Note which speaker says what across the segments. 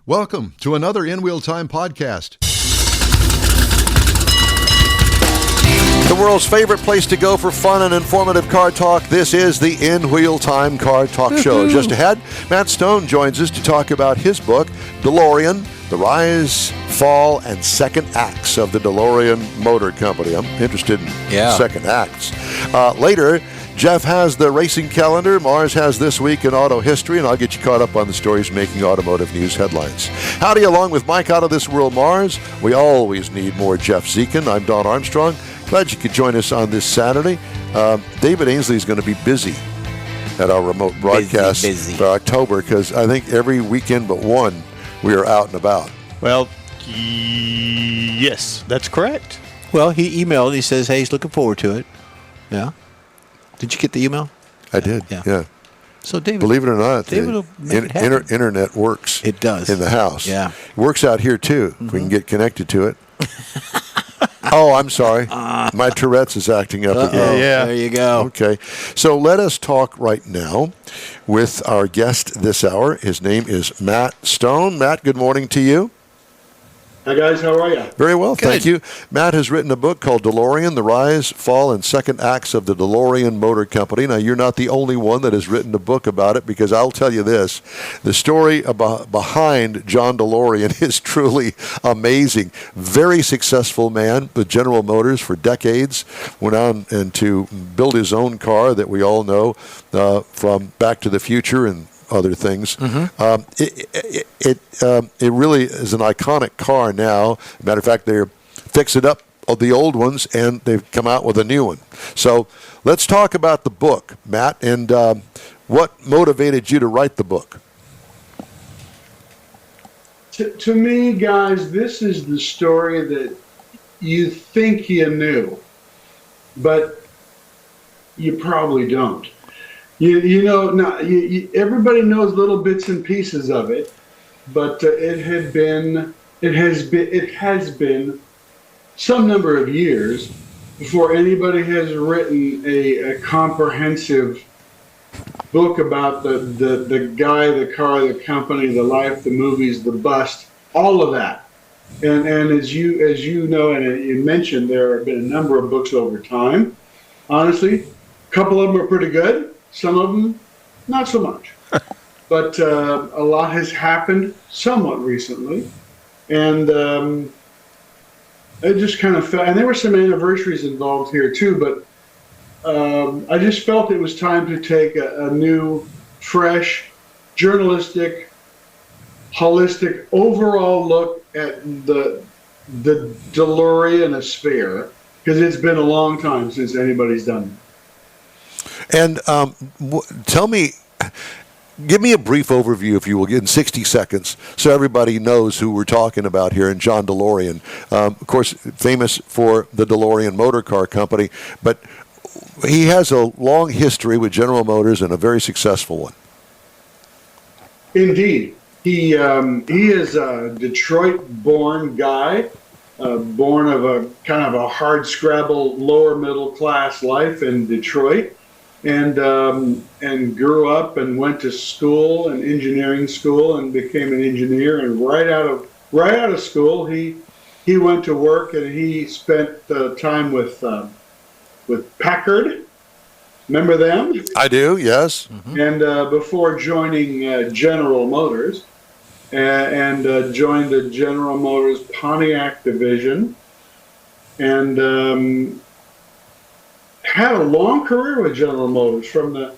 Speaker 1: Welcome to another In Wheel Time podcast.
Speaker 2: The world's favorite place to go for fun and informative car talk. This is the In Wheel Time Car Talk Show. Just ahead, Matt Stone joins us to talk about his book, DeLorean, The Rise, Fall, and Second Acts of the DeLorean Motor Company. I'm interested in second acts. Later, Jeff has the racing calendar. Mars has This Week in Auto History, and I'll get you caught up on the stories making automotive news headlines. Howdy, along with Mike out of this world, Mars. We always need more Jeff Zekin. I'm Don Armstrong. Glad you could join us on this Saturday. David Ainsley is going to be busy at our remote broadcast for October because I think every weekend but one we are out and about.
Speaker 3: Well, yes, that's correct.
Speaker 4: Well, he emailed. He says, hey, he's looking forward to it. Yeah. Did you get the email?
Speaker 2: I did, yeah.
Speaker 4: So, David,
Speaker 2: believe it or not,
Speaker 4: David will make it happen.
Speaker 2: Internet works.
Speaker 4: It does.
Speaker 2: In the house.
Speaker 4: Yeah.
Speaker 2: It works out here, too, if we can get connected to it. Oh, I'm sorry. My Tourette's is acting up again.
Speaker 4: Yeah. There you go.
Speaker 2: Okay. So let us talk right now with our guest this hour. His name is Matt Stone. Matt, good morning to you.
Speaker 5: Hi, guys. How are you?
Speaker 2: Very well, thank you. Matt has written a book called DeLorean, The Rise, Fall, and Second Acts of the DeLorean Motor Company. Now, you're not the only one that has written a book about it, because I'll tell you this, the story behind John DeLorean is truly amazing. Very successful man with General Motors for decades, went on and to build his own car that we all know from Back to the Future and other things. It really is an iconic car now. Matter of fact, they're fixing up the old ones, and they've come out with a new one. So let's talk about the book, Matt, and what motivated you to write the book?
Speaker 5: To me, guys, this is the story that you think you knew, but you probably don't. You know, everybody knows little bits and pieces of it, but it has been some number of years before anybody has written a comprehensive book about the guy, the car, the company, the life, the movies, the bust, all of that. And as you know, and you mentioned, there have been a number of books over time. Honestly, a couple of them are pretty good. Some of them, not so much. But a lot has happened somewhat recently. And it just kind of felt, and there were some anniversaries involved here too, but I just felt it was time to take a new, fresh, journalistic, holistic, overall look at the DeLorean affair, because it's been a long time since anybody's done it.
Speaker 2: And give me a brief overview, if you will, in 60 seconds, so everybody knows who we're talking about here, and John DeLorean. Of course, famous for the DeLorean Motor Car Company, but he has a long history with General Motors and a very successful one.
Speaker 5: Indeed. He is a Detroit-born guy, born of a kind of a hard-scrabble, lower-middle-class life in Detroit. And grew up and went to school, an engineering school, and became an engineer. And right out of school, he went to work, and he spent time with Packard. Remember them?
Speaker 2: I do, yes.
Speaker 5: Mm-hmm. And before joining General Motors, and joined the General Motors Pontiac division, and had a long career with General Motors from the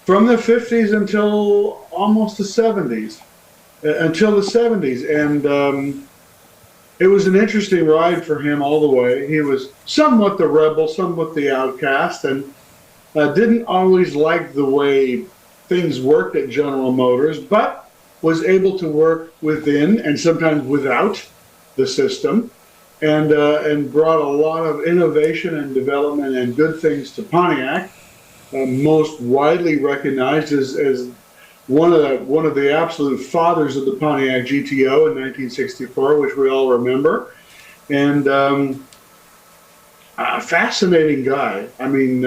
Speaker 5: 50s until almost the 70s, and it was an interesting ride for him all the way. He was somewhat the rebel, somewhat the outcast, and didn't always like the way things worked at General Motors, but was able to work within and sometimes without the system. And brought a lot of innovation and development and good things to Pontiac. Most widely recognized as one of the absolute fathers of the Pontiac GTO in 1964, which we all remember. And a fascinating guy. I mean,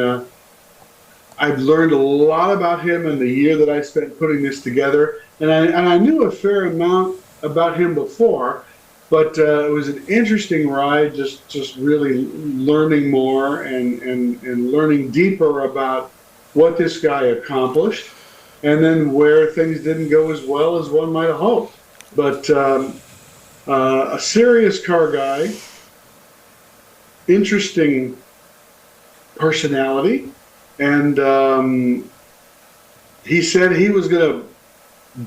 Speaker 5: I've learned a lot about him in the year that I spent putting this together, and I knew a fair amount about him before, but it was an interesting ride. Just really learning more and learning deeper about what this guy accomplished, and then where things didn't go as well as one might have hoped. But a serious car guy, interesting personality, and he said he was going to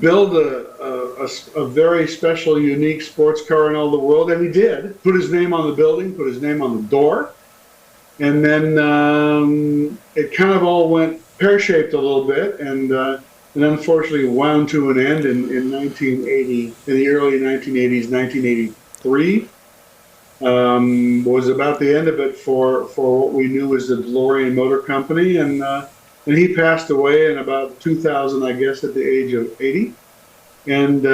Speaker 5: build a very special, unique sports car in all the world, and he did. Put his name on the building, put his name on the door, and then it kind of all went pear-shaped a little bit, and unfortunately wound to an end in 1980, in the early 1980s. 1983 was about the end of it for what we knew as the DeLorean Motor Company, and he passed away in about 2000, I guess, at the age of 80. And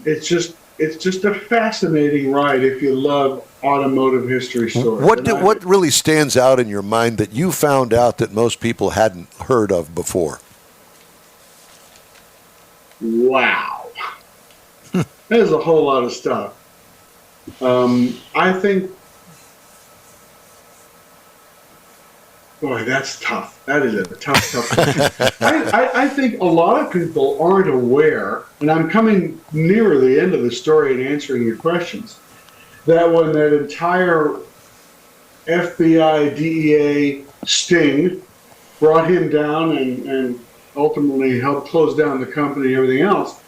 Speaker 5: it's just a fascinating ride if you love automotive history stories.
Speaker 2: What really stands out in your mind that you found out that most people hadn't heard of before?
Speaker 5: Wow. There's a whole lot of stuff. I think, boy, that's tough. That is a tough question. I think a lot of people aren't aware, and I'm coming nearer the end of the story and answering your questions, that when that entire FBI, DEA sting brought him down and ultimately helped close down the company and everything else,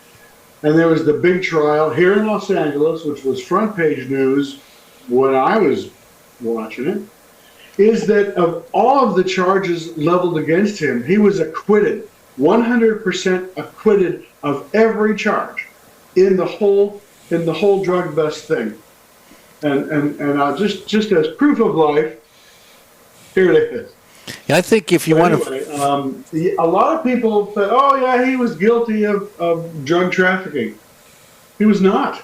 Speaker 5: and there was the big trial here in Los Angeles, which was front page news when I was watching it, is that of all of the charges leveled against him, he was acquitted, 100% acquitted of every charge in the whole drug bust thing. And just as proof of life, here it is.
Speaker 4: Yeah, I think if you want
Speaker 5: to, a lot of people said, "Oh yeah, he was guilty of drug trafficking." He was not,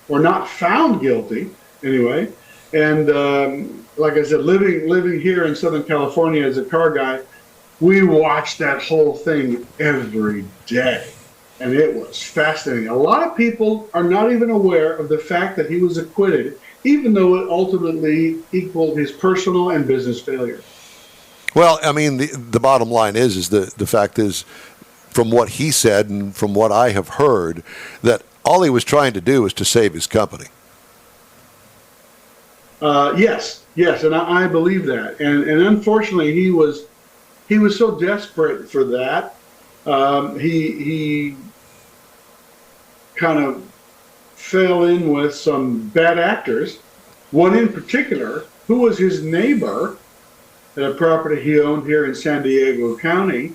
Speaker 5: or not found guilty anyway. And like I said, living here in Southern California as a car guy, we watched that whole thing every day, and it was fascinating. A lot of people are not even aware of the fact that he was acquitted, even though it ultimately equaled his personal and business failure.
Speaker 2: Well, I mean, the bottom line is the fact is, from what he said and from what I have heard, that all he was trying to do was to save his company.
Speaker 5: Yes, and I believe that. And unfortunately, he was so desperate for that. He kind of fell in with some bad actors. One in particular, who was his neighbor at a property he owned here in San Diego County,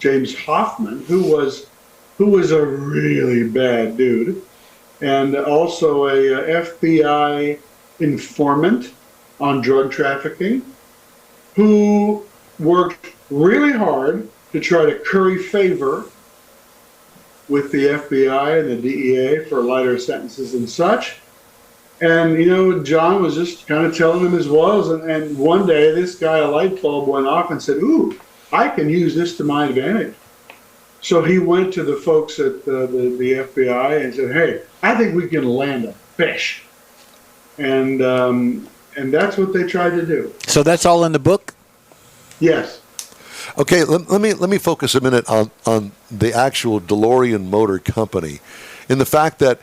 Speaker 5: James Hoffman, who was a really bad dude, and also a FBI informant on drug trafficking, who worked really hard to try to curry favor with the FBI and the DEA for lighter sentences and such. And, John was just kind of telling him his woes. And one day, this guy, a light bulb went off and said, "Ooh, I can use this to my advantage." So he went to the folks at the FBI and said, "Hey, I think we can land a fish." And that's what they tried to do.
Speaker 4: So that's all in the book?
Speaker 5: Yes.
Speaker 2: Okay, let me focus a minute on the actual DeLorean Motor Company, in the fact that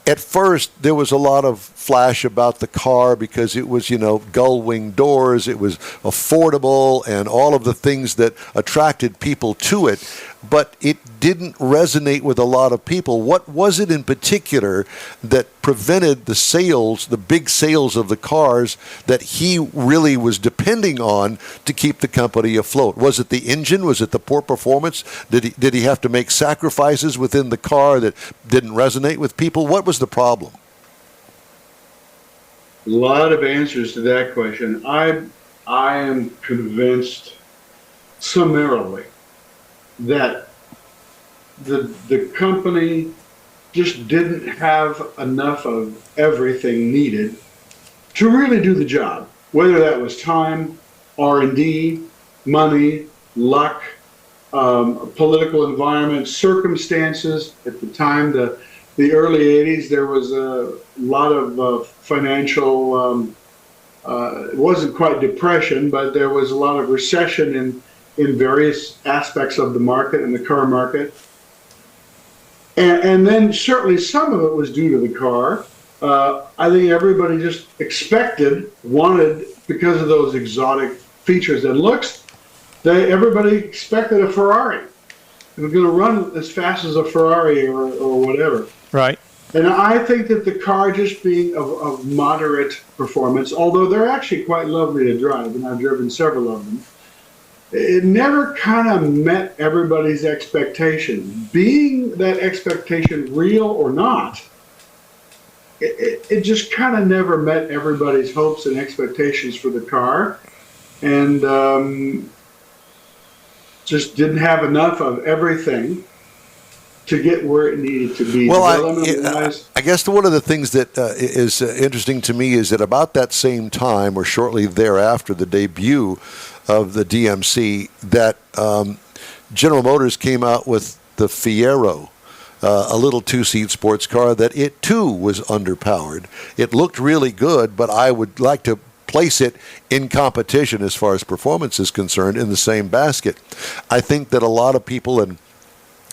Speaker 2: at first there was a lot of flash about the car because it was, gull wing doors, it was affordable, and all of the things that attracted people to it, but it didn't resonate with a lot of people. What was it in particular that prevented the sales, the big sales of the cars that he really was depending on to keep the company afloat? Was it the engine? Was it the poor performance? Did he have to make sacrifices within the car that didn't resonate with people? What was the problem?
Speaker 5: A lot of answers to that question. I am convinced summarily that the company just didn't have enough of everything needed to really do the job, whether that was time, R&D, money, luck, political environment, circumstances. At the time, the the early 80s, there was a lot of financial, it wasn't quite depression, but there was a lot of recession in various aspects of the market, in the car market. And then certainly some of it was due to the car. I think everybody just wanted, because of those exotic features and looks, everybody expected a Ferrari. It was going to run as fast as a Ferrari or whatever.
Speaker 3: Right.
Speaker 5: And I think that the car just being of moderate performance, although they're actually quite lovely to drive, and I've driven several of them, it never kind of met everybody's expectation. Being that expectation real or not, it just kind of never met everybody's hopes and expectations for the car. And just didn't have enough of everything to get where it needed to be.
Speaker 2: Well, I guess one of the things that is interesting to me is that about that same time, or shortly thereafter, the debut of the DMC, that General Motors came out with the Fiero, a little two-seat sports car that it too was underpowered. It looked really good, but I would like to place it in competition as far as performance is concerned in the same basket. I think that a lot of people, and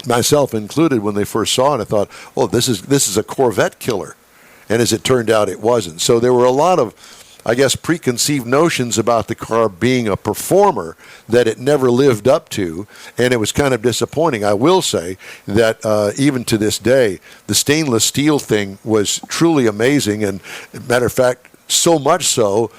Speaker 2: myself included, when they first saw it, I thought, oh, this is a Corvette killer. And as it turned out, it wasn't. So there were a lot of, I guess, preconceived notions about the car being a performer that it never lived up to, and it was kind of disappointing. I will say that even to this day, the stainless steel thing was truly amazing, and matter of fact, so much so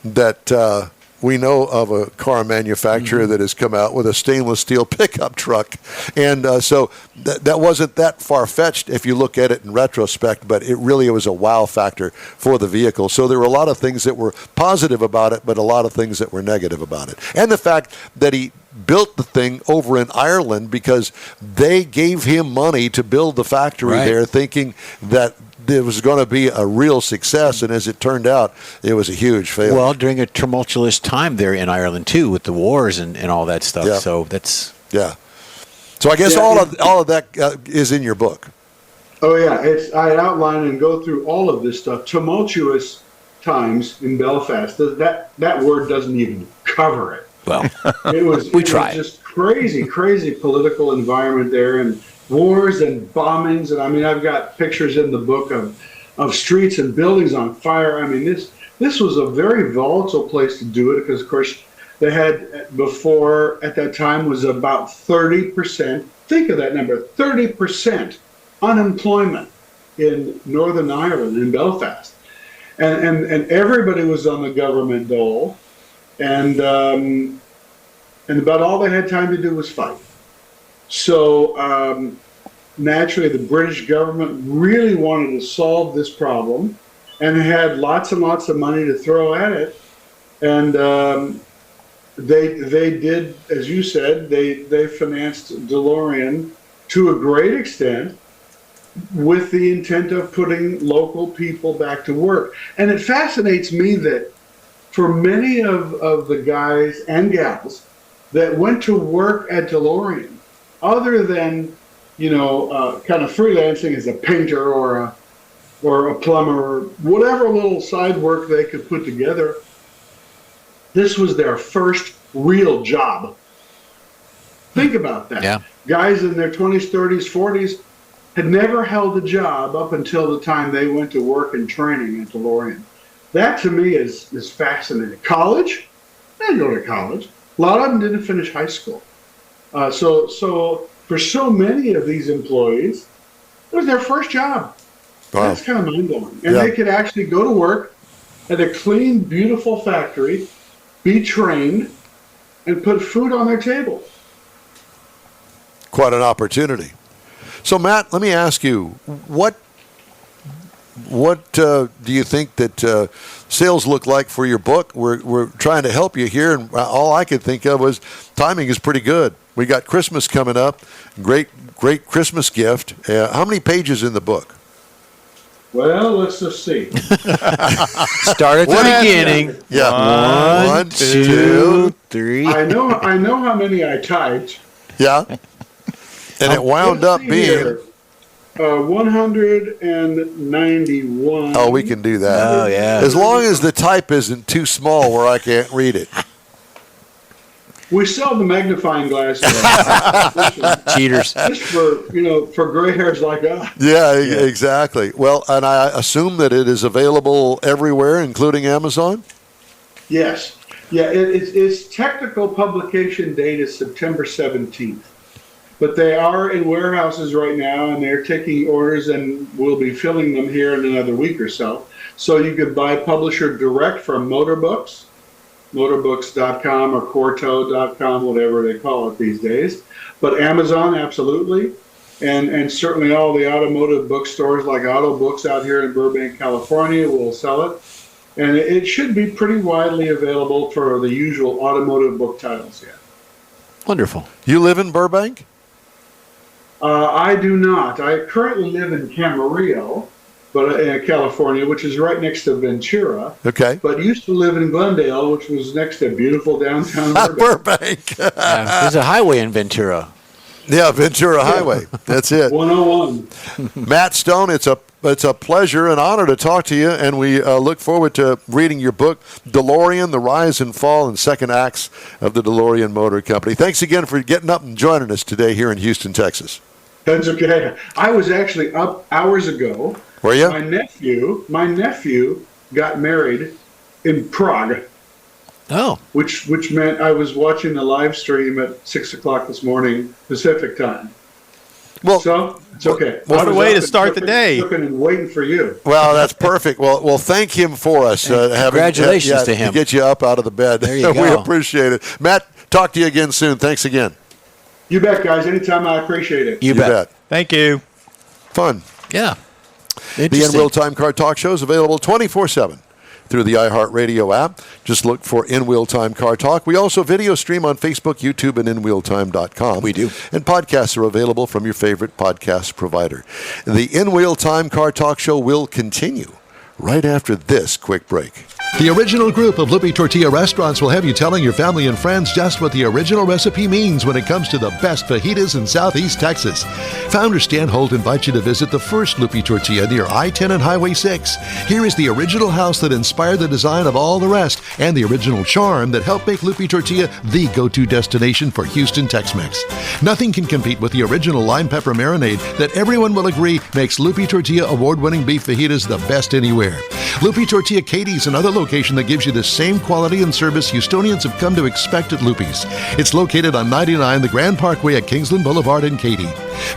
Speaker 2: that we know of a car manufacturer that has come out with a stainless steel pickup truck. And so that wasn't that far-fetched if you look at it in retrospect, but it really was a wow factor for the vehicle. So there were a lot of things that were positive about it, but a lot of things that were negative about it. And the fact that he built the thing over in Ireland because they gave him money to build the factory there, thinking that it was going to be a real success, and as it turned out, it was a huge failure.
Speaker 4: Well, during a tumultuous time there in Ireland too, with the wars and all that stuff.
Speaker 2: Yeah.
Speaker 4: So that's
Speaker 2: So I guess all of that is in your book.
Speaker 5: Oh yeah, I outline and go through all of this stuff. Tumultuous times in Belfast. That word doesn't even cover it.
Speaker 4: Well,
Speaker 5: it was just crazy political environment there, and wars and bombings. And I mean, I've got pictures in the book of streets and buildings on fire. I mean, this was a very volatile place to do it, because of course they had before, at that time, was about 30%. Think of that number, 30% unemployment in Northern Ireland, in Belfast. And everybody was on the government dole. And about all they had time to do was fight. So naturally, the British government really wanted to solve this problem, and had lots and lots of money to throw at it. And they did, as you said, they financed DeLorean to a great extent, with the intent of putting local people back to work. And it fascinates me that for many of the guys and gals that went to work at DeLorean, other than, kind of freelancing as a painter or a plumber, or whatever little side work they could put together, this was their first real job. Think about that.
Speaker 4: Yeah.
Speaker 5: Guys in their 20s, 30s, 40s had never held a job up until the time they went to work and training at DeLorean. That to me is fascinating. College? They didn't go to college. A lot of them didn't finish high school. So for so many of these employees, it was their first job. Wow. That's kind of mind-blowing. And they could actually go to work at a clean, beautiful factory, be trained, and put food on their table.
Speaker 2: Quite an opportunity. So, Matt, let me ask you, what do you think that sales look like for your book? We're trying to help you here, and all I could think of was timing is pretty good. We got Christmas coming up, great Christmas gift. How many pages in the book?
Speaker 5: Well, let's just see.
Speaker 4: Start at the beginning.
Speaker 2: Yeah, 1, 2,
Speaker 4: 3.
Speaker 5: I know how many I typed.
Speaker 2: Yeah, and it wound up being.
Speaker 5: 191.
Speaker 2: Oh, we can do that.
Speaker 4: Oh, yeah.
Speaker 2: As long as the type isn't too small where I can't read it.
Speaker 5: We sell the magnifying glasses.
Speaker 4: Cheaters.
Speaker 5: Just for gray hairs like us.
Speaker 2: Yeah, exactly. Well, and I assume that it is available everywhere, including Amazon?
Speaker 5: Yes. Yeah, its technical publication date is September 17th. But they are in warehouses right now, and they're taking orders, and we'll be filling them here in another week or so. So you could buy publisher direct from Motorbooks, motorbooks.com or Corto.com, whatever they call it these days. But Amazon, absolutely. And certainly all the automotive bookstores like Auto Books out here in Burbank, California will sell it. And it should be pretty widely available for the usual automotive book titles yet.
Speaker 4: Wonderful.
Speaker 2: You live in Burbank?
Speaker 5: I do not. I currently live in Camarillo, but California, which is right next to Ventura.
Speaker 2: Okay.
Speaker 5: But used to live in Glendale, which was next to beautiful downtown
Speaker 2: Burbank.
Speaker 4: There's a highway in Ventura.
Speaker 2: Yeah, Ventura Highway. That's it.
Speaker 5: 101.
Speaker 2: Matt Stone, it's a pleasure and honor to talk to you, and we look forward to reading your book, DeLorean, The Rise and Fall and Second Acts of the DeLorean Motor Company. Thanks again for getting up and joining us today here in Houston, Texas.
Speaker 5: That's okay. I was actually up hours ago.
Speaker 2: Were you?
Speaker 5: My nephew got married in Prague.
Speaker 4: Oh.
Speaker 5: Which meant I was watching the live stream at 6 o'clock this morning Pacific time.
Speaker 2: Well,
Speaker 5: so it's okay.
Speaker 3: What a way to start the day.
Speaker 5: Looking and waiting for you.
Speaker 2: Well, that's perfect. Well, thank him for us.
Speaker 4: Congratulations to him.
Speaker 2: To get you up out of the bed.
Speaker 4: There you go.
Speaker 2: We appreciate it. Matt, talk to you again soon. Thanks again.
Speaker 5: You bet, guys. Anytime, I appreciate it.
Speaker 4: You bet.
Speaker 3: Thank you.
Speaker 2: Fun.
Speaker 4: Yeah.
Speaker 2: The In Wheel Time Car Talk Show is available 24/7 through the iHeartRadio app. Just look for In Wheel Time Car Talk. We also video stream on Facebook, YouTube, and InWheelTime.com.
Speaker 4: We do.
Speaker 2: And podcasts are available from your favorite podcast provider. The In Wheel Time Car Talk Show will continue right after this quick break.
Speaker 1: The original group of Lupe Tortilla restaurants will have you telling your family and friends just what the original recipe means when it comes to the best fajitas in Southeast Texas. Founder Stan Holt invites you to visit the first Lupe Tortilla near I-10 and Highway 6. Here is the original house that inspired the design of all the rest and the original charm that helped make Lupe Tortilla the go-to destination for Houston Tex-Mex. Nothing can compete with the original lime pepper marinade that everyone will agree makes Lupe Tortilla award-winning beef fajitas the best anywhere. Lupe Tortilla Katie's another location that gives you the same quality and service Houstonians have come to expect at Lupe's. It's located on 99 the Grand Parkway at Kingsland Boulevard in Katy.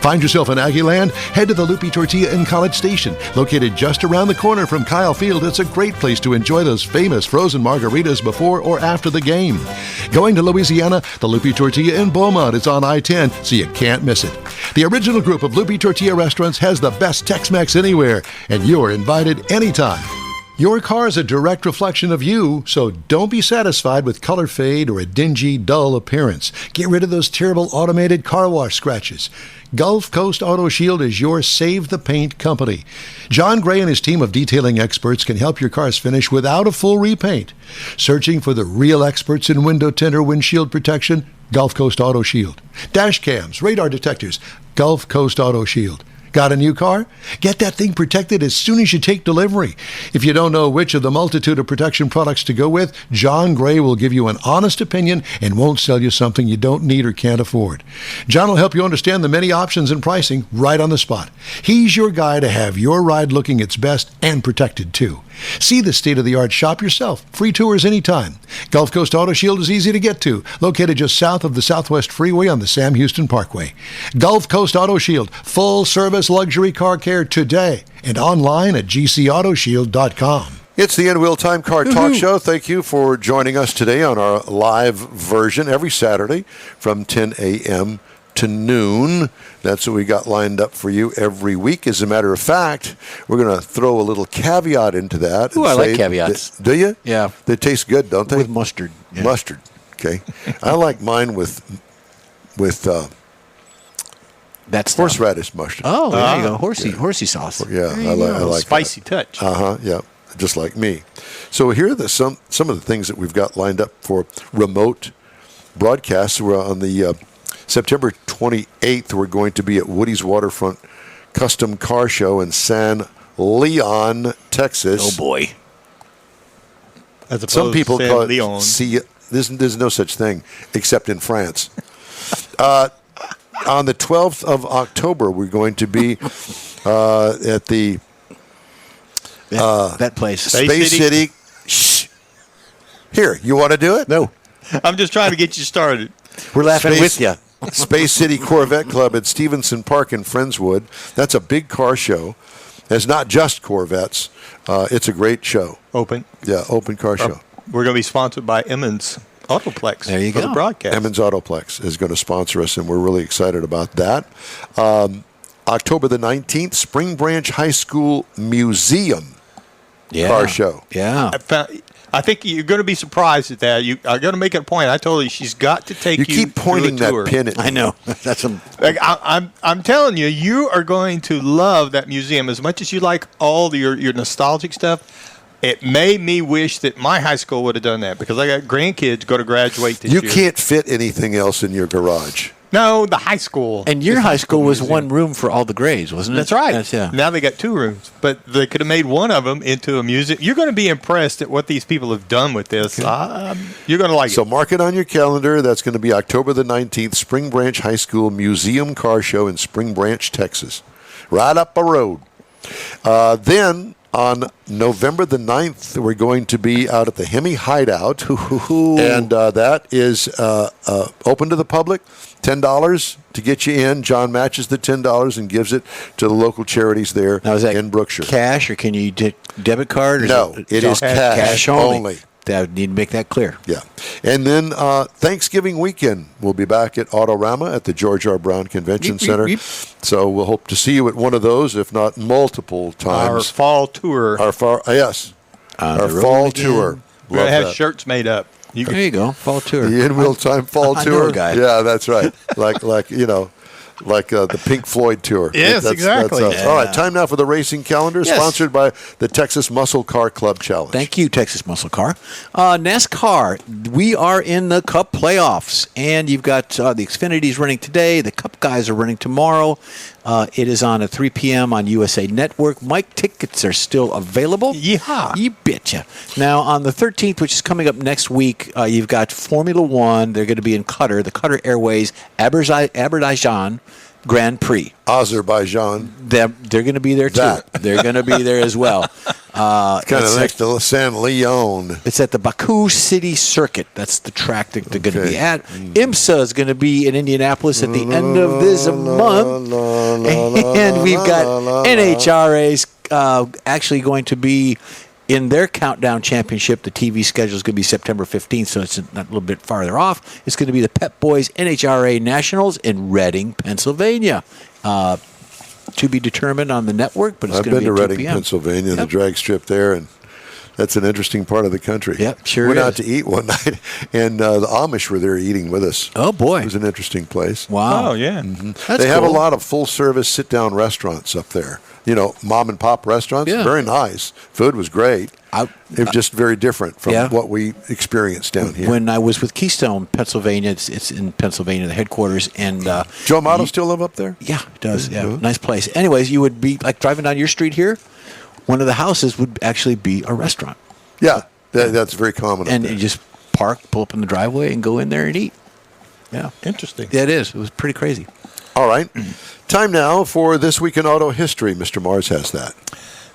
Speaker 1: Find yourself in Aggieland? Head to the Lupe Tortilla in College Station. Located just around the corner from Kyle Field, it's a great place to enjoy those famous frozen margaritas before or after the game. Going to Louisiana, the Lupe Tortilla in Beaumont is on I-10, so you can't miss it. The original group of Lupe Tortilla restaurants has the best Tex-Mex anywhere, and you're invited anytime. Your car is a direct reflection of you, so don't be satisfied with color fade or a dingy, dull appearance. Get rid of those terrible automated car wash scratches. Gulf Coast Auto Shield is your Save the Paint company. John Gray and his team of detailing experts can help your cars finish without a full repaint. Searching for the real experts in window tint or windshield protection? Gulf Coast Auto Shield. Dash cams, radar detectors? Gulf Coast Auto Shield. Got a new car? Get that thing protected as soon as you take delivery. If you don't know which of the multitude of protection products to go with, John Gray will give you an honest opinion and won't sell you something you don't need or can't afford. John will help you understand the many options and pricing right on the spot. He's your guy to have your ride looking its best and protected too. See the state-of-the-art shop yourself. Free tours anytime. Gulf Coast Auto Shield is easy to get to, located just south of the Southwest Freeway on the Sam Houston Parkway. Gulf Coast Auto Shield, full-service luxury car care today, and online at gcautoshield.com.
Speaker 2: It's the In Wheel Time Car Talk Show. Thank you for joining us today on our live version every Saturday from 10 a.m. to noon. That's what we got lined up for you every week. As a matter of fact, we're going to throw a little caveat into that.
Speaker 4: Ooh, I like caveats.
Speaker 2: Do you?
Speaker 4: Yeah.
Speaker 2: They taste good, don't they?
Speaker 4: With mustard. Yeah.
Speaker 2: Mustard. Okay. I like mine with
Speaker 4: That's
Speaker 2: horseradish mustard.
Speaker 4: Oh, there you go. Horsey sauce.
Speaker 2: Yeah, I like
Speaker 3: Spicy
Speaker 2: that.
Speaker 3: touch.
Speaker 2: Yeah. Just like me. So here are some of the things that we've got lined up for remote broadcasts. We're on the September 28th, we're going to be at Woody's Waterfront Custom Car Show in San Leon, Texas.
Speaker 4: Oh, boy.
Speaker 3: As opposed
Speaker 2: Some people
Speaker 3: to
Speaker 2: call
Speaker 3: Leon.
Speaker 2: it there's no such thing except in France. On the 12th of October, we're going to be at the
Speaker 4: That place.
Speaker 2: Space City. Shh. Here, you want to do it?
Speaker 4: No.
Speaker 3: I'm just trying to get you started.
Speaker 4: We're laughing with you.
Speaker 2: Space City Corvette Club at Stevenson Park in Friendswood. That's a big car show. It's not just Corvettes. It's a great show.
Speaker 3: Open.
Speaker 2: Yeah, open car show.
Speaker 3: We're going to be sponsored by Emmons Autoplex.
Speaker 4: There you
Speaker 3: for
Speaker 4: go.
Speaker 3: the broadcast.
Speaker 2: Emmons Autoplex is going to sponsor us, and we're really excited about that. October the 19th, Spring Branch High School Museum car show.
Speaker 4: Yeah.
Speaker 3: I think you're going to be surprised at that. I'm going to make it a point. I told you she's got to take you.
Speaker 2: You keep pointing
Speaker 3: through a tour.
Speaker 2: that pin at me.
Speaker 4: I know. That's a...
Speaker 3: Like, I'm telling you, you are going to love that museum as much as you like all your nostalgic stuff. It made me wish that my high school would have done that because I got grandkids going to graduate this year.
Speaker 2: You can't fit anything else in your garage.
Speaker 3: No, the high school.
Speaker 4: And your high school was
Speaker 3: museum.
Speaker 4: one room for all the grades, wasn't it?
Speaker 3: That's right.
Speaker 4: Yeah.
Speaker 3: Now they got 2 rooms, but they could have made one of them into a museum. You're going to be impressed at what these people have done with this. You're going to like
Speaker 2: So
Speaker 3: it.
Speaker 2: mark it on your calendar. That's going to be October the 19th, Spring Branch High School Museum Car Show in Spring Branch, Texas. Right up the road. Then on November the 9th, we're going to be out at the Hemi Hideout. And that is open to the public. $10 to get you in. John matches the $10 and gives it to the local charities there
Speaker 4: Now, is that
Speaker 2: in Brookshire.
Speaker 4: cash, or can you debit card? Or
Speaker 2: No, it is cash only.
Speaker 4: That need to make that clear.
Speaker 2: Yeah. And then Thanksgiving weekend, we'll be back at Autorama at the George R. Brown Convention Center. So we'll hope to see you at one of those, if not multiple
Speaker 3: Our
Speaker 2: times.
Speaker 3: fall tour.
Speaker 2: Our fall tour.
Speaker 3: We're going to have
Speaker 2: that.
Speaker 3: shirts made up.
Speaker 4: There you go. Fall tour.
Speaker 2: The in-wheel time fall
Speaker 4: I know
Speaker 2: tour.
Speaker 4: a guy.
Speaker 2: Yeah, that's right. like the Pink Floyd tour.
Speaker 3: Yes, exactly.
Speaker 2: That's us. All right, time now for the racing calendar,
Speaker 4: Yes.
Speaker 2: sponsored by the Texas Muscle Car Club Challenge.
Speaker 4: Thank you, Texas Muscle Car. NASCAR, we are in the Cup playoffs, and you've got the Xfinity's running today. The Cup guys are running tomorrow. It is on at 3 p.m. on USA Network. Mike tickets are still available.
Speaker 3: Yeehaw.
Speaker 4: You betcha. Now, on the 13th, which is coming up next week, you've got Formula One. They're going to be in Qatar, the Qatar Airways Azerbaijan Grand Prix.
Speaker 2: Azerbaijan.
Speaker 4: They're going to be there, too. They're going to be there as well.
Speaker 2: Kind of next to San Leon.
Speaker 4: It's at the Baku City Circuit. That's the track that they're going to be at. IMSA is going to be in Indianapolis at the end of this month. And we've got NHRA's actually going to be in their Countdown Championship. The TV schedule is going to be September 15th, so it's a little bit farther off. It's going to be the Pep Boys NHRA Nationals in Reading, Pennsylvania. To be determined on the network, but it's
Speaker 2: I've
Speaker 4: going to
Speaker 2: been
Speaker 4: be
Speaker 2: to
Speaker 4: at 2
Speaker 2: Reading,
Speaker 4: p.m.
Speaker 2: Pennsylvania, the drag strip there, and that's an interesting part of the country.
Speaker 4: Yep, sure
Speaker 2: Went
Speaker 4: is.
Speaker 2: out to eat one night, and the Amish were there eating with us.
Speaker 4: Oh, boy.
Speaker 2: It was an interesting place.
Speaker 4: Wow.
Speaker 3: Oh, yeah.
Speaker 4: That's
Speaker 2: They have a
Speaker 4: cool.
Speaker 2: lot of full-service sit-down restaurants up there. You know, mom-and-pop restaurants.
Speaker 4: Yeah.
Speaker 2: Very nice. Food was great. It was just very different from
Speaker 4: Yeah.
Speaker 2: what we experienced down here.
Speaker 4: When I was with Keystone, Pennsylvania, it's in Pennsylvania, the headquarters, and
Speaker 2: Joe Amato still live up there?
Speaker 4: yeah, it does. Yeah, nice place. Anyways, you would be like driving down your street here. One of the houses would actually be a restaurant,
Speaker 2: Yeah, that's very common up
Speaker 4: and
Speaker 2: there.
Speaker 4: you just park, pull up in the driveway, and go in there and eat. Yeah,
Speaker 3: Interesting.
Speaker 4: yeah, it is. It was pretty crazy.
Speaker 2: All right. Time now for This Week in Auto History. Mr. Mars has that.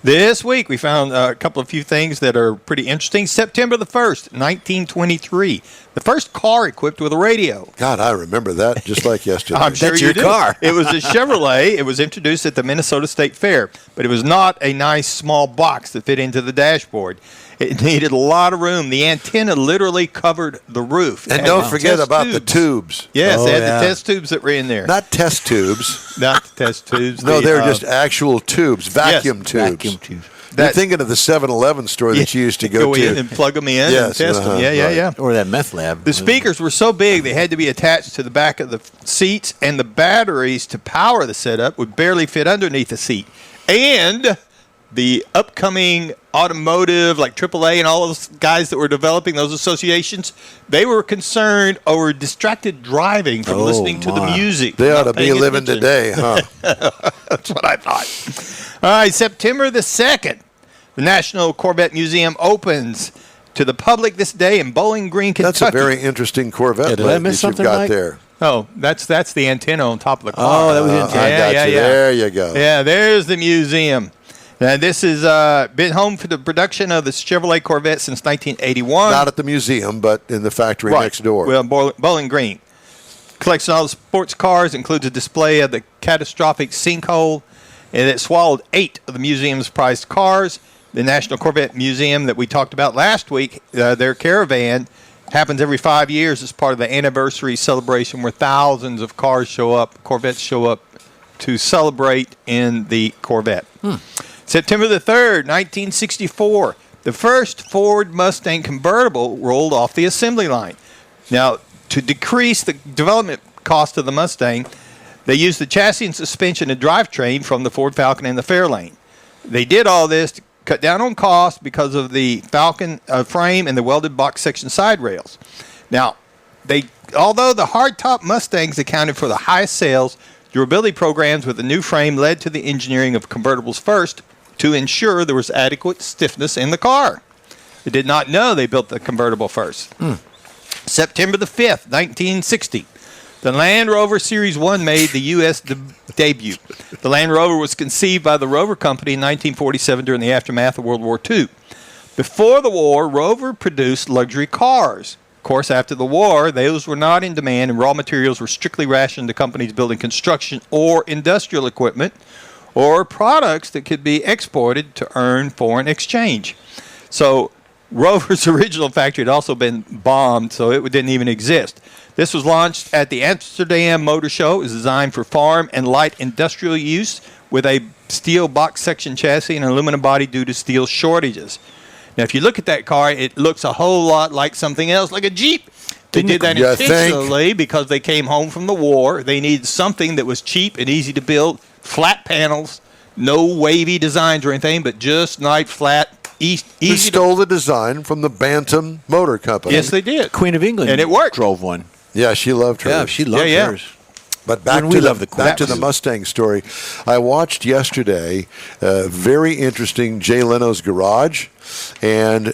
Speaker 3: This week, we found a few things that are pretty interesting. September the 1st, 1923. The first car equipped with a radio.
Speaker 2: God, I remember that just like yesterday.
Speaker 3: I'm sure
Speaker 4: That's
Speaker 3: you
Speaker 4: your
Speaker 3: do.
Speaker 4: car.
Speaker 3: It was a Chevrolet. It was introduced at the Minnesota State Fair, but it was not a nice small box that fit into the dashboard. It needed a lot of room. The antenna literally covered the roof. It
Speaker 2: And
Speaker 3: had
Speaker 2: don't
Speaker 3: the
Speaker 2: forget
Speaker 3: test
Speaker 2: about the tubes.
Speaker 3: Yes,
Speaker 4: Oh,
Speaker 3: they had
Speaker 4: yeah.
Speaker 3: the test tubes that were in there.
Speaker 2: Not test tubes.
Speaker 3: Not the test tubes.
Speaker 2: No,
Speaker 3: the,
Speaker 2: they're just actual tubes, vacuum tubes.
Speaker 4: Vacuum tubes.
Speaker 2: You're thinking of the 7-Eleven store that you used to go
Speaker 3: in
Speaker 2: to.
Speaker 3: and plug them in
Speaker 2: Yes,
Speaker 3: and test them. Yeah,
Speaker 2: right.
Speaker 3: yeah.
Speaker 4: Or that meth lab.
Speaker 3: The speakers were so big they had to be attached to the back of the seats, and the batteries to power the setup would barely fit underneath the seat. And the upcoming Automotive, like AAA and all those guys that were developing those associations, they were concerned over distracted driving from listening to the music.
Speaker 2: They ought to
Speaker 3: not
Speaker 2: be
Speaker 3: paying
Speaker 2: living
Speaker 3: attention.
Speaker 2: today, huh?
Speaker 3: That's what I thought. All right, September the 2nd, the National Corvette Museum opens to the public this day in Bowling Green, Kentucky.
Speaker 2: That's a very interesting Corvette
Speaker 4: did I miss
Speaker 2: that you've
Speaker 4: something,
Speaker 2: got
Speaker 4: Mike?
Speaker 2: there.
Speaker 3: Oh, that's the antenna on top of the car.
Speaker 4: Oh, that was the antenna.
Speaker 2: I got you. There you go.
Speaker 3: Yeah, there's the museum. Now, this has been home for the production of the Chevrolet Corvette since 1981.
Speaker 2: Not at the museum, but in the factory next door.
Speaker 3: Well, Bowling Green. Collection of all the sports cars includes a display of the catastrophic sinkhole, and it swallowed 8 of the museum's prized cars. The National Corvette Museum that we talked about last week, their caravan, happens every 5 years as part of the anniversary celebration where thousands of Corvettes show up to celebrate in the Corvette. September the 3rd, 1964, the first Ford Mustang convertible rolled off the assembly line. Now, to decrease the development cost of the Mustang, they used the chassis and suspension and drivetrain from the Ford Falcon and the Fairlane. They did all this to cut down on cost because of the Falcon frame and the welded box section side rails. Now, although the hardtop Mustangs accounted for the highest sales, durability programs with the new frame led to the engineering of convertibles first to ensure there was adequate stiffness in the car. They did not know they built the convertible first. September the 5th, 1960. The Land Rover Series 1 made the U.S. debut. The Land Rover was conceived by the Rover Company in 1947 during the aftermath of World War II. Before the war, Rover produced luxury cars. Of course, after the war, those were not in demand, and raw materials were strictly rationed to companies building construction or industrial equipment or products that could be exported to earn foreign exchange. So Rover's original factory had also been bombed, so it didn't even exist. This was launched at the Amsterdam Motor Show. It was designed for farm and light industrial use with a steel box section chassis and an aluminum body due to steel shortages. Now, if you look at that car, it looks a whole lot like something else, like a Jeep. They did that intentionally because they came home from the war. They needed something that was cheap and easy to build, flat panels, no wavy designs or anything, but just nice, flat, easy.
Speaker 2: They stole the design from the Bantam Motor Company.
Speaker 3: Yes, they did.
Speaker 4: Queen of England.
Speaker 3: And it worked.
Speaker 4: Drove one.
Speaker 2: Yeah, she loved hers.
Speaker 4: Yeah, she loved hers.
Speaker 2: But back to the Mustang story. I watched yesterday a very interesting Jay Leno's Garage, and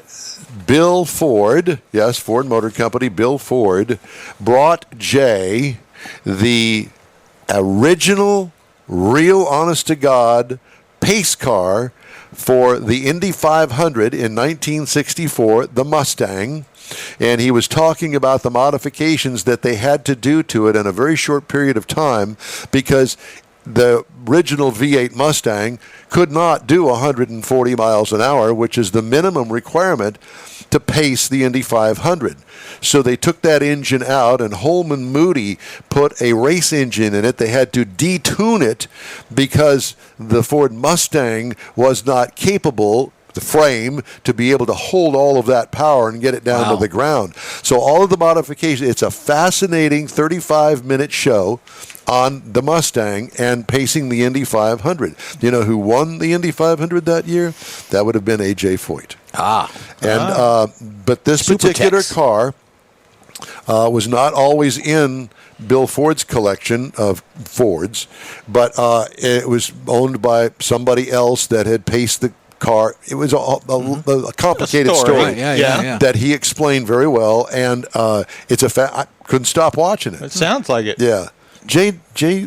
Speaker 2: Bill Ford, yes, Ford Motor Company, Bill Ford, brought Jay the original, real honest-to-God pace car for the Indy 500 in 1964, the Mustang. And he was talking about the modifications that they had to do to it in a very short period of time because the original V8 Mustang could not do 140 miles an hour, which is the minimum requirement to pace the Indy 500. So they took that engine out, and Holman Moody put a race engine in it. They had to detune it because the Ford Mustang was not capable, the frame, to be able to hold all of that power and get it down to the ground. So all of the modifications, it's a fascinating 35-minute show on the Mustang and pacing the Indy 500. You know who won the Indy 500 that year? That would have been A.J. Foyt. But this particular car was not always in Bill Ford's collection of Fords, but it was owned by somebody else that had paced the car. It was a complicated story that he explained very well, and it's I couldn't stop watching it.
Speaker 3: It sounds like it.
Speaker 2: Yeah. Jay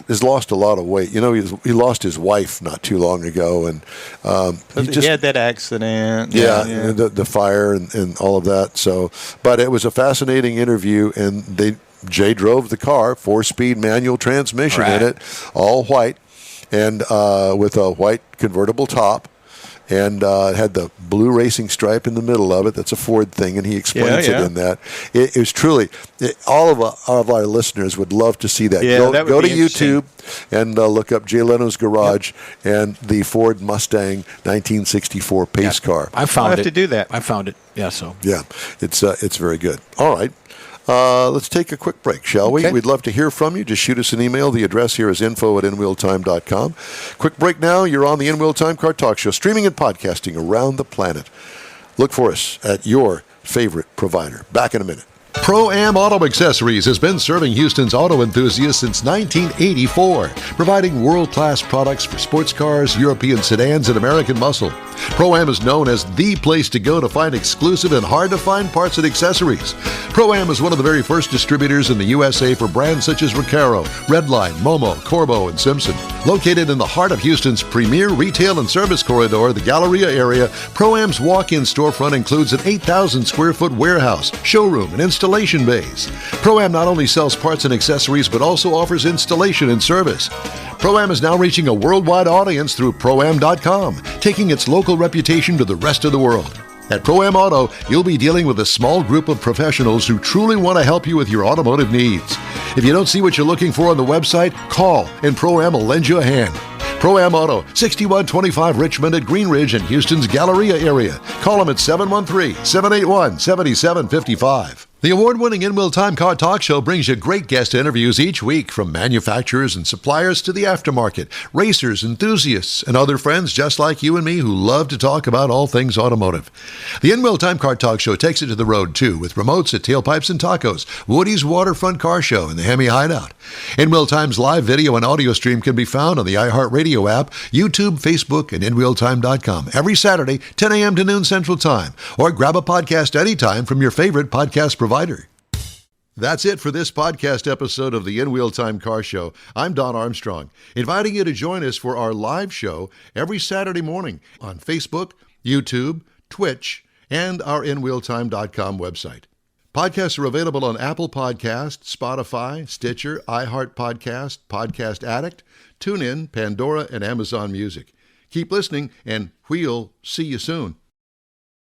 Speaker 2: has lost a lot of weight. You know, he lost his wife not too long ago, and
Speaker 3: he had that accident.
Speaker 2: Yeah. The fire and all of that. So, but it was a fascinating interview, and Jay drove the car, 4-speed manual transmission in it, all white, and with a white convertible top. And it had the blue racing stripe in the middle of it. That's a Ford thing, and he explains it in that. It was truly, all of our listeners would love to see that.
Speaker 3: Yeah,
Speaker 2: go to YouTube and look up Jay Leno's Garage and the Ford Mustang 1964 pace car.
Speaker 4: I found it.
Speaker 3: I'll have to do that.
Speaker 4: I found it. Yeah, so.
Speaker 2: Yeah, it's very good. All right. Let's take a quick break, shall we?
Speaker 4: Okay.
Speaker 2: We'd love to hear from you. Just shoot us an email. The address here is info@inwheeltime.com. Quick break now. You're on the In Wheel Time Car Talk Show, streaming and podcasting around the planet. Look for us at your favorite provider. Back in a minute.
Speaker 1: Pro-Am Auto Accessories has been serving Houston's auto enthusiasts since 1984, providing world-class products for sports cars, European sedans, and American muscle. Pro-Am is known as the place to go to find exclusive and hard-to-find parts and accessories. Pro-Am is one of the very first distributors in the USA for brands such as Recaro, Redline, Momo, Corbo, and Simpson. Located in the heart of Houston's premier retail and service corridor, the Galleria area, Pro-Am's walk-in storefront includes an 8,000-square-foot warehouse, showroom, and installation bays. Pro-Am not only sells parts and accessories, but also offers installation and service. Pro-Am is now reaching a worldwide audience through Pro-Am.com, taking its local reputation to the rest of the world. At Pro-Am Auto, you'll be dealing with a small group of professionals who truly want to help you with your automotive needs. If you don't see what you're looking for on the website, call and Pro-Am will lend you a hand. Pro-Am Auto, 6125 Richmond at Green Ridge in Houston's Galleria area. Call them at 713-781-7755. The award-winning In Wheel Time Car Talk Show brings you great guest interviews each week from manufacturers and suppliers to the aftermarket, racers, enthusiasts, and other friends just like you and me who love to talk about all things automotive. The In Wheel Time Car Talk Show takes it to the road, too, with remotes at Tailpipes and Tacos, Woody's Waterfront Car Show, and the Hemi Hideout. In Wheel Time's live video and audio stream can be found on the iHeartRadio app, YouTube, Facebook, and InWheelTime.com every Saturday, 10 a.m. to noon Central Time, or grab a podcast anytime from your favorite podcast provider. That's it for this podcast episode of the In Wheel Time Car Show. I'm Don Armstrong, inviting you to join us for our live show every Saturday morning on Facebook, YouTube, Twitch, and our InWheelTime.com website. Podcasts are available on Apple Podcasts, Spotify, Stitcher, iHeart Podcast, Podcast Addict, TuneIn, Pandora, and Amazon Music. Keep listening, and we'll see you soon.